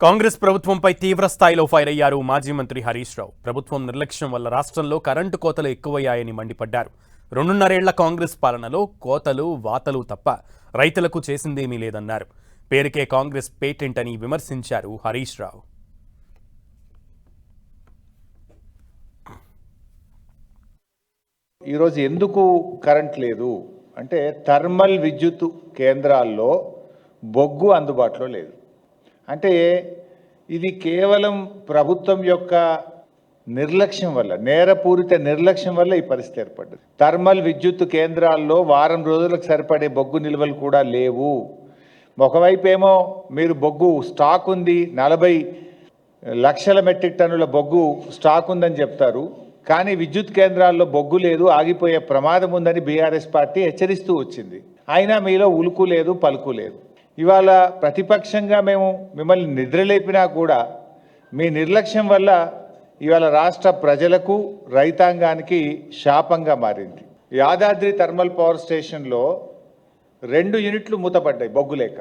కాంగ్రెస్ ప్రభుత్వంపై తీవ్ర స్థాయిలో ఫైర్ అయ్యారు మాజీ మంత్రి హరీష్ రావు. ప్రభుత్వం నిర్లక్ష్యం వల్ల రాష్ట్రంలో కరెంటు కోతలు ఎక్కువయ్యాయని మండిపడ్డారు. 2.5 ఏళ్ల కాంగ్రెస్ పాలనలో కోతలు వాతలు తప్ప రైతులకు చేసిందేమీ లేదన్నారు. పేరుకే కాంగ్రెస్ పేటెంట్ అని విమర్శించారు హరీష్ రావు. ఈరోజు ఎందుకు కరెంట్ లేదు అంటే థర్మల్ విద్యుత్ కేంద్రాల్లో బొగ్గు అందుబాటులో లేదు. అంటే ఇది కేవలం ప్రభుత్వం యొక్క నిర్లక్ష్యం వల్ల, నేరపూరిత నిర్లక్ష్యం వల్ల ఈ పరిస్థితి ఏర్పడ్డది. థర్మల్ విద్యుత్ కేంద్రాల్లో వారం రోజులకు సరిపడే బొగ్గు నిల్వలు కూడా లేవు. ఒకవైపు ఏమో మీరు బొగ్గు స్టాక్ ఉంది, 40 లక్షల మెట్రిక్ టన్నుల బొగ్గు స్టాక్ ఉందని చెప్తారు. కానీ విద్యుత్ కేంద్రాల్లో బొగ్గు లేదు, ఆగిపోయే ప్రమాదం ఉందని బీఆర్ఎస్ పార్టీ హెచ్చరిస్తూ వచ్చింది. అయినా మీలో ఉలుకు లేదు, పలుకు లేదు. ఇవాళ ప్రతిపక్షంగా మేము మిమ్మల్ని నిద్రలేపినా కూడా మీ నిర్లక్ష్యం వల్ల ఇవాళ రాష్ట్ర ప్రజలకు, రైతాంగానికి శాపంగా మారింది. యాదాద్రి థర్మల్ పవర్ స్టేషన్లో 2 యూనిట్లు మూతపడ్డాయి బొగ్గు లేక.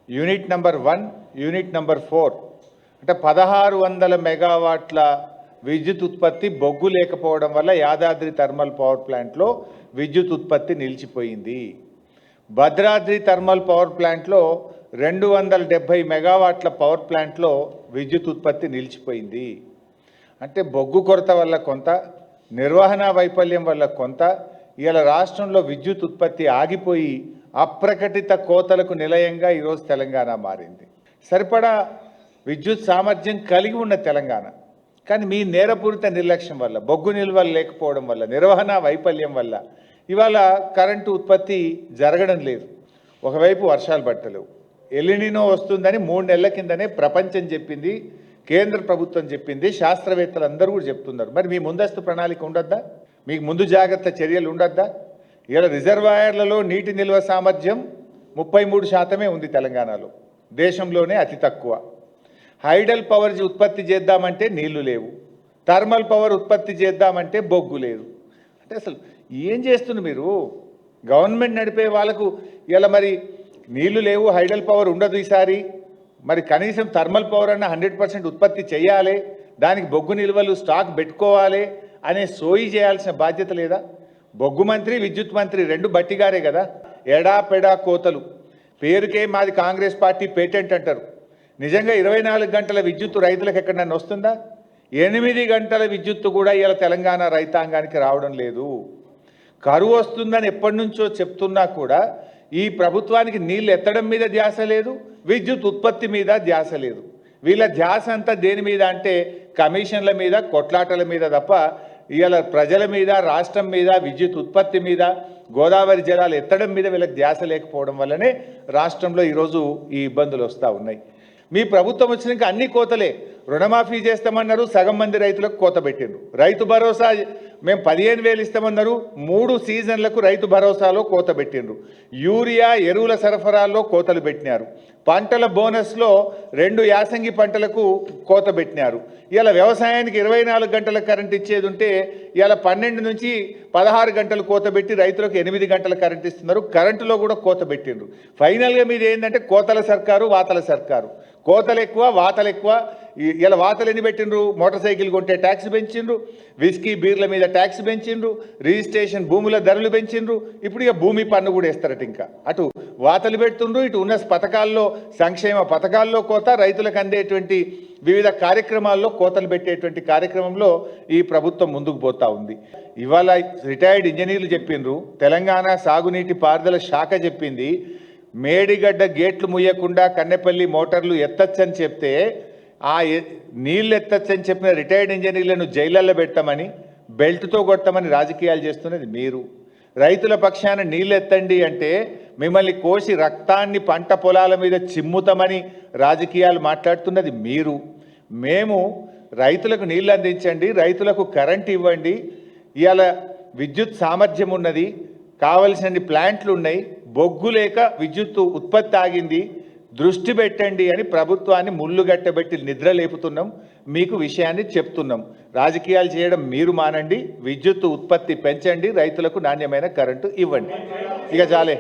యూనిట్ నెంబర్ 1, యూనిట్ నెంబర్ 4 అంటే 1600 మెగావాట్ల విద్యుత్ ఉత్పత్తి బొగ్గు లేకపోవడం వల్ల యాదాద్రి థర్మల్ పవర్ ప్లాంట్లో విద్యుత్ ఉత్పత్తి నిలిచిపోయింది. భద్రాద్రి థర్మల్ పవర్ ప్లాంట్లో 270 మెగావాట్ల పవర్ ప్లాంట్లో విద్యుత్ ఉత్పత్తి నిలిచిపోయింది. అంటే బొగ్గు కొరత వల్ల కొంత, నిర్వహణ వైఫల్యం వల్ల కొంత, ఇలా రాష్ట్రంలో విద్యుత్ ఉత్పత్తి ఆగిపోయి అప్రకటిత కోతలకు నిలయంగా ఈరోజు తెలంగాణ మారింది. సరిపడా విద్యుత్ సామర్థ్యం కలిగి ఉన్న తెలంగాణ, కానీ మీ నేరపూరిత నిర్లక్ష్యం వల్ల, బొగ్గు నిల్వలు లేకపోవడం వల్ల, నిర్వహణ వైఫల్యం వల్ల ఇవాళ కరెంటు ఉత్పత్తి జరగడం లేదు. ఒకవైపు వర్షాలు పట్టలేవు, ఎలినినో వస్తుందని 3 నెలల కిందనే ప్రపంచం చెప్పింది, కేంద్ర ప్రభుత్వం చెప్పింది, శాస్త్రవేత్తలు అందరూ కూడా చెప్తున్నారు. మరి మీ ముందస్తు ప్రణాళిక ఉండొద్దా? మీకు ముందు జాగ్రత్త చర్యలు ఉండొద్దా? ఇలా రిజర్వాయర్లలో నీటి నిల్వ సామర్థ్యం 33% ఉంది తెలంగాణలో, దేశంలోనే అతి తక్కువ. హైడల్ పవర్ ఉత్పత్తి చేద్దామంటే నీళ్లు లేవు, థర్మల్ పవర్ ఉత్పత్తి చేద్దామంటే బొగ్గు లేదు. అంటే అసలు ఏం చేస్తున్నారు మీరు? గవర్నమెంట్ నడిపే వాళ్ళకు ఇలా మరి నీళ్లు లేవు, హైడల్ పవర్ ఉండదు ఈసారి, మరి కనీసం థర్మల్ పవర్ అన్న 100% ఉత్పత్తి చేయాలి, దానికి బొగ్గు నిల్వలు స్టాక్ పెట్టుకోవాలి అనే సోయి చేయాల్సిన బాధ్యత లేదా? బొగ్గు మంత్రి, విద్యుత్ మంత్రి 2 బట్టిగారే కదా. ఎడాపెడా కోతలు, పేరుకే మాది కాంగ్రెస్ పార్టీ పేటెంట్ అంటారు. నిజంగా 24 గంటల విద్యుత్తు రైతులకు ఎక్కడన్నా వస్తుందా? 8 గంటల విద్యుత్తు కూడా ఇలా తెలంగాణ రైతాంగానికి రావడం లేదు. కరువు వస్తుందని ఎప్పటి నుంచో చెప్తున్నా కూడా ఈ ప్రభుత్వానికి నీళ్ళు ఎత్తడం మీద ధ్యాస లేదు, విద్యుత్ ఉత్పత్తి మీద ధ్యాస లేదు. వీళ్ళ ధ్యాస అంతా దేని మీద అంటే కమిషన్ల మీద, కొట్లాటల మీద తప్ప ఇవాళ ప్రజల మీద, రాష్ట్రం మీద, విద్యుత్ ఉత్పత్తి మీద, గోదావరి జలాలు ఎత్తడం మీద వీళ్ళకి ధ్యాస లేకపోవడం వల్లనే రాష్ట్రంలో ఈరోజు ఈ ఇబ్బందులు వస్తూ ఉన్నాయి. మీ ప్రభుత్వం వచ్చినాక అన్ని కోతలే. రుణమాఫీ చేస్తామన్నారు, సగం మంది రైతులకు కోత పెట్టిండ్రు. రైతు భరోసా మేము 15,000 ఇస్తామన్నారు, 3 సీజన్లకు రైతు భరోసాలో కోత పెట్టిండ్రు. యూరియా ఎరువుల సరఫరాల్లో కోతలు పెట్టినారు. పంటల బోనస్లో 2 యాసంగి పంటలకు కోత పెట్టినారు. ఇలా వ్యవసాయానికి 24 గంటల కరెంట్ ఇచ్చేది ఉంటే ఇలా 12 నుంచి 16 గంటలు కోత పెట్టి రైతులకు 8 గంటల కరెంట్ ఇస్తున్నారు. కరెంటులో కూడా కోత పెట్టిండ్రు. ఫైనల్గా మీది ఏంటంటే కోతల సర్కారు, వాతల సర్కారు. కోతలు ఎక్కువ, వాతలు ఎక్కువ. ఇలా వాతలు ఎన్ని పెట్టిండ్రు? మోటార్ సైకిల్ కొంటే ట్యాక్స్ పెంచిండ్రు, విస్కీ బీర్ల మీద ట్యాక్స్ పెంచిండ్రు, రిజిస్ట్రేషన్ భూముల ధరలు పెంచిండ్రు. ఇప్పుడు ఇక భూమి పన్ను కూడా వేస్తారట. ఇంకా అటు వాతలు పెడుతుండ్రు, ఇటు ఉన్న పథకాల్లో, సంక్షేమ పథకాల్లో కోత, రైతులకు అందేటువంటి వివిధ కార్యక్రమాల్లో కోతలు పెట్టేటువంటి కార్యక్రమంలో ఈ ప్రభుత్వం ముందుకు పోతా ఉంది. ఇవాళ రిటైర్డ్ ఇంజనీర్లు చెప్పిండ్రు, తెలంగాణ సాగునీటి పారుదల శాఖ చెప్పింది, మేడిగడ్డ గేట్లు ముయ్యకుండా కన్నెపల్లి మోటార్లు ఎత్తచ్చని చెప్తే ఆ నీళ్ళు ఎత్తచ్చని చెప్పిన రిటైర్డ్ ఇంజనీర్లను జైళ్ళల్లో పెట్టమని, బెల్ట్తో కొట్టమని రాజకీయాలు చేస్తున్నది మీరు. రైతుల పక్షాన నీళ్ళు ఎత్తండి అంటే మిమ్మల్ని కోసి రక్తాన్ని పంట పొలాల మీద చిమ్ముతామని రాజకీయాలు మాట్లాడుతున్నది మీరు. మేము రైతులకు నీళ్ళు అందించండి, రైతులకు కరెంట్ ఇవ్వండి, ఇవాళ విద్యుత్ సామర్థ్యం ఉన్నది, కావలసిన ప్లాంట్లు ఉన్నాయి, బొగ్గు లేక విద్యుత్ ఉత్పత్తి ఆగింది, దృష్టి పెట్టండి అని ప్రభుత్వాన్ని ముళ్ళుగట్టబెట్టి నిద్ర లేపుతున్నాం. మీకు విషయాన్ని చెప్తున్నాం. రాజకీయాలు చేయడం మీరు మానండి, విద్యుత్ ఉత్పత్తి పెంచండి, రైతులకు నాణ్యమైన కరెంటు ఇవ్వండి. ఇక చాలే.